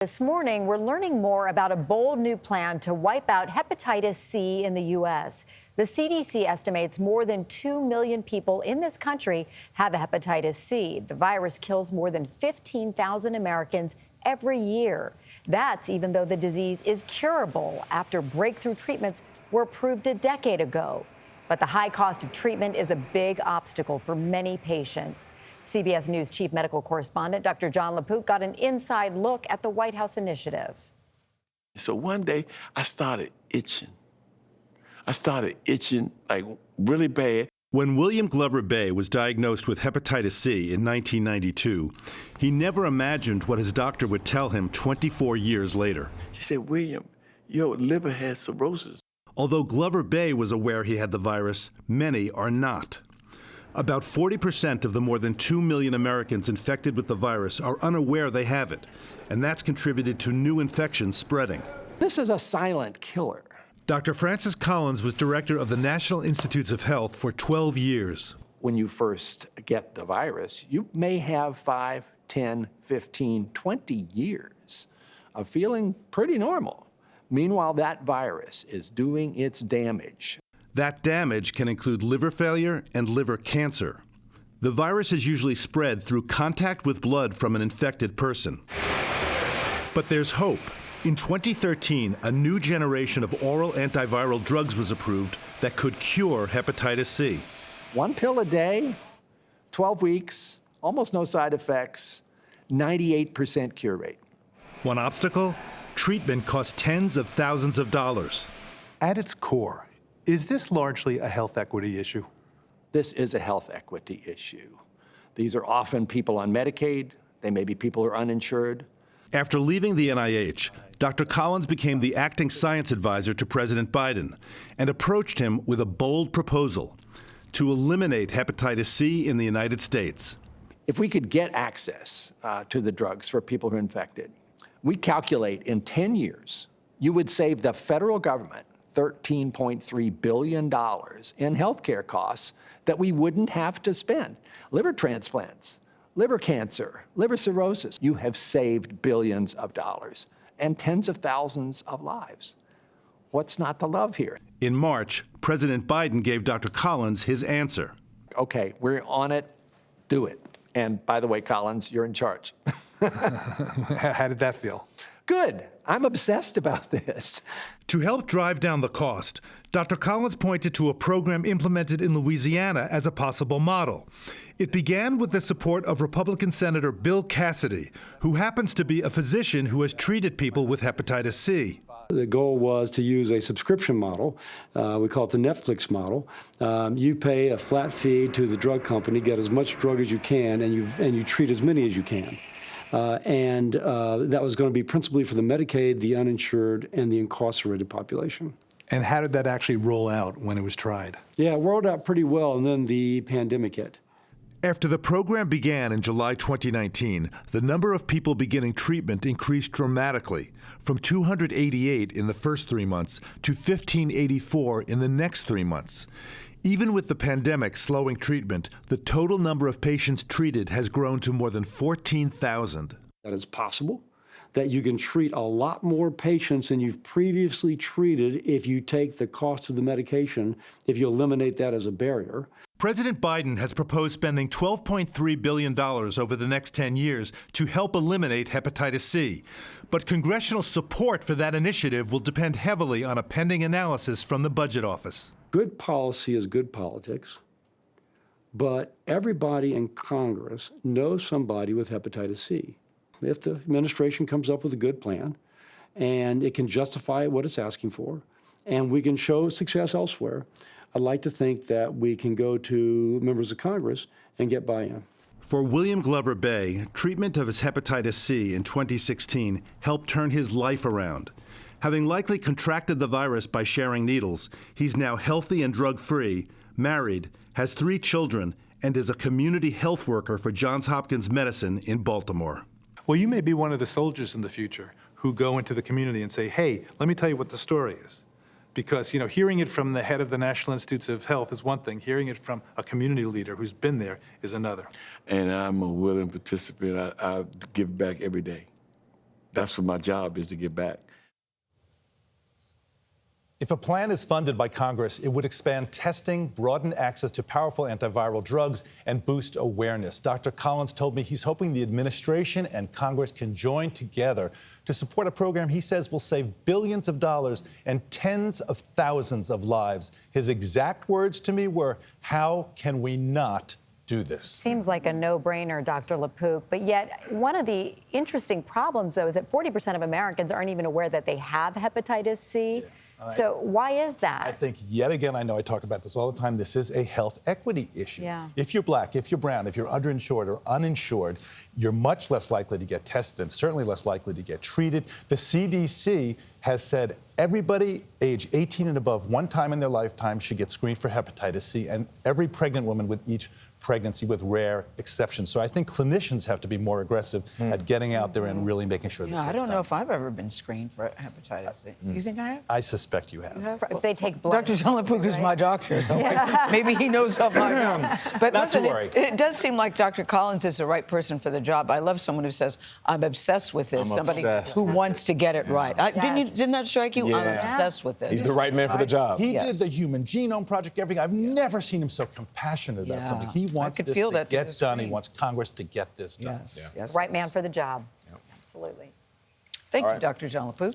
This morning, we're learning more about a bold new plan to wipe out hepatitis C in the U.S. The CDC estimates more than 2 million people in this country have hepatitis C. The virus kills more than 15,000 Americans every year. That's even though the disease is curable after breakthrough treatments were approved a decade ago. But the high cost of treatment is a big obstacle for many patients. CBS News chief medical correspondent Dr. Jon LaPook got an inside look at the White House initiative. So one day I started itching. Like really bad. When William Glover Bay was diagnosed with hepatitis C in 1992, he never imagined what his doctor would tell him 24 years later. He said, "William, your liver has cirrhosis." Although Glover Bay was aware he had the virus, many are not. About 40% of the more than 2 million Americans infected with the virus are unaware they have it, and that's contributed to new infections spreading. This is a silent killer. Dr. Francis Collins was director of the National Institutes of Health for 12 years. When you first get the virus, you may have 5, 10, 15, 20 years of feeling pretty normal. Meanwhile, that virus is doing its damage. That damage can include liver failure and liver cancer. The virus is usually spread through contact with blood from an infected person. But there's hope. In 2013, a new generation of oral antiviral drugs was approved that could cure hepatitis C. 1 pill a day, 12 weeks, almost no side effects, 98% cure rate. One obstacle? Treatment costs tens of thousands of dollars. At its core, is this largely a health equity issue? This is a health equity issue. These are often people on Medicaid. They may be people who are uninsured. After leaving the NIH, Dr. Collins became the acting science advisor to President Biden and approached him with a bold proposal to eliminate hepatitis C in the United States. If we could get access to the drugs for people who are infected, we calculate in 10 years, you would save the federal government $13.3 billion in healthcare costs that we wouldn't have to spend. Liver transplants, liver cancer, liver cirrhosis. You have saved billions of dollars and tens of thousands of lives. What's not to love here? In March, President Biden gave Dr. Collins his answer. Okay, we're on it, do it. And by the way, Collins, you're in charge. How did that feel? Good. I'm obsessed about this. To help drive down the cost, Dr. Collins pointed to a program implemented in Louisiana as a possible model. It began with the support of Republican Senator Bill Cassidy, who happens to be a physician who has treated people with hepatitis C. The goal was to use a subscription model. We call it the Netflix model. You pay a flat fee to the drug company, get as much drug as you can, and you treat as many as you can. That was going to be principally for the Medicaid, the uninsured, and the incarcerated population. And how did that actually roll out when it was tried? Yeah, it rolled out pretty well, and then the pandemic hit. After the program began in July 2019, the number of people beginning treatment increased dramatically, from 288 in the first 3 months to 1,584 in the next 3 months. Even with the pandemic slowing treatment, the total number of patients treated has grown to more than 14,000. That is possible, that you can treat a lot more patients than you've previously treated if you take the cost of the medication, if you eliminate that as a barrier. President Biden has proposed spending $12.3 billion over the next 10 years to help eliminate hepatitis C. But congressional support for that initiative will depend heavily on a pending analysis from the Budget Office. Good policy is good politics, but everybody in Congress knows somebody with hepatitis C. If the administration comes up with a good plan and it can justify what it's asking for, and we can show success elsewhere, I'd like to think that we can go to members of Congress and get buy-in. For William Glover Bay, treatment of his hepatitis C in 2016 helped turn his life around. Having likely contracted the virus by sharing needles, he's now healthy and drug-free, married, has 3 children, and is a community health worker for Johns Hopkins Medicine in Baltimore. Well, you may be one of the soldiers in the future who go into the community and say, hey, let me tell you what the story is. Because, hearing it from the head of the National Institutes of Health is one thing. Hearing it from a community leader who's been there is another. And I'm a willing participant. I give back every day. that's what my job is, to give back. If a plan is funded by Congress, it would expand testing, broaden access to powerful antiviral drugs, and boost awareness. Dr. Collins told me he's hoping the administration and Congress can join together to support a program he says will save billions of dollars and tens of thousands of lives. His exact words to me were, "How can we not do this?" Seems like a no-brainer, Dr. LaPook, but yet one of the interesting problems, though, is that 40% of Americans aren't even aware that they have hepatitis C. So why is that? I think, yet again, I know I talk about this all the time, this is a health equity issue. Yeah. If you're black, if you're brown, if you're underinsured or uninsured, you're much less likely to get tested and certainly less likely to get treated. The CDC has said everybody age 18 and above one time in their lifetime should get screened for hepatitis C, and every pregnant woman with each pregnancy, with rare exceptions. So I think clinicians have to be more aggressive at getting out there and really making sure this gets I don't done. know if I've ever been screened for hepatitis C. You think I have? I suspect you have. If they take blood. Dr. Jon LaPook is my doctor, so maybe he knows something I don't. But Not listen, to worry. it does seem like Dr. Collins is the right person for the job. I love someone who says, I'm obsessed with this. I'm Somebody obsessed who with wants to get it right. Didn't that strike you? I'm Yeah. obsessed with this. He's the right man for the job. He Yes. did the Human Genome Project, everything. I've never seen him so compassionate about Yeah. something. He wants could this feel to that through get the done. He screen. wants Congress to get this done. Yes, yes. Right man for the job. Absolutely. Thank All you, right. Dr. Jon LaPook.